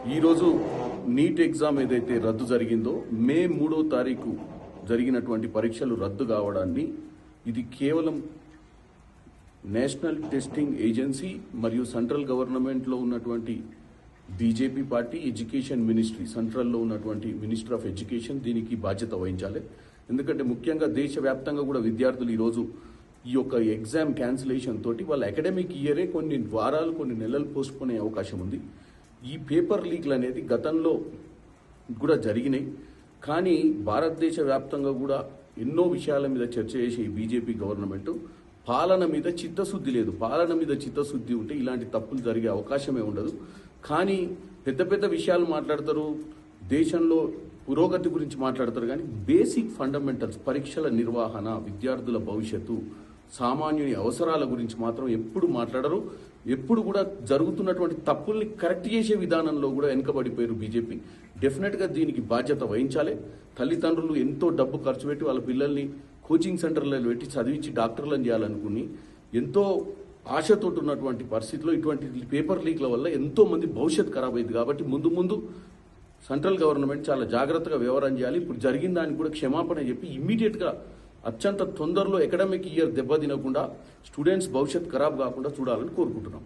ఈరోజు NEET exam ఏదైతే రద్దు జరిగిందో మే 3వ తారీఖు జరిగినటువంటి పరీక్షలు రద్దు కావడాన్ని ఇది కేవలం నేషనల్ టెస్టింగ్ ఏజెన్సీ మరియు సెంట్రల్ గవర్నమెంట్లో ఉన్నటువంటి బీజేపీ పార్టీ ఎడ్యుకేషన్ మినిస్ట్రీ సెంట్రల్లో ఉన్నటువంటి మినిస్టర్ ఆఫ్ ఎడ్యుకేషన్ దీనికి బాధ్యత వహించాలి. ఎందుకంటే ముఖ్యంగా దేశవ్యాప్తంగా కూడా విద్యార్థులు ఈరోజు ఈ యొక్క ఎగ్జామ్ క్యాన్సిలేషన్ తోటి వాళ్ళ అకాడమిక్ ఇయరే కొన్ని వారాలు కొన్ని నెలలు పోస్ట్పోన్ అయ్యే అవకాశం ఉంది. ఈ పేపర్ లీక్లు అనేది గతంలో కూడా జరిగినాయి. కానీ భారతదేశ వ్యాప్తంగా కూడా ఎన్నో విషయాల మీద చర్చ చేసే ఈ బీజేపీ గవర్నమెంట్ పాలన మీద చిత్తశుద్ధి లేదు. పాలన మీద చిత్తశుద్ధి ఉంటే ఇలాంటి తప్పులు జరిగే అవకాశమే ఉండదు. కానీ పెద్ద పెద్ద విషయాలు మాట్లాడతారు, దేశంలో పురోగతి గురించి మాట్లాడతారు, కానీ బేసిక్ ఫండమెంటల్స్ పరీక్షల నిర్వహణ, విద్యార్థుల భవిష్యత్తు, సామాన్యుని అవసరాల గురించి మాత్రం ఎప్పుడు మాట్లాడరు. ఎప్పుడు కూడా జరుగుతున్నటువంటి తప్పుల్ని కరెక్ట్ చేసే విధానంలో కూడా వెనుకబడిపోయారు బీజేపీ. డెఫినెట్గా దీనికి బాధ్యత వహించాలి. తల్లిదండ్రులు ఎంతో డబ్బు ఖర్చు పెట్టి వాళ్ళ పిల్లల్ని కోచింగ్ సెంటర్లలో పెట్టి చదివించి డాక్టర్లను చేయాలనుకుని ఎంతో ఆశతో ఉన్నటువంటి పరిస్థితిలో ఇటువంటి పేపర్ లీక్ల వల్ల ఎంతో మంది భవిష్యత్తు ఖరాబ్ అయింది. కాబట్టి ముందు ముందు సెంట్రల్ గవర్నమెంట్ చాలా జాగ్రత్తగా వ్యవహారం చేయాలి. ఇప్పుడు జరిగిన దానికి కూడా క్షమాపణ చెప్పి ఇమ్మీడియట్గా అత్యంత తొందరలో అకాడమిక్ ఇయర్ దెబ్బతినకుండా స్టూడెంట్స్ భవిష్యత్ ఖరాబ్ కాకుండా చూడాలని కోరుకుంటున్నాం.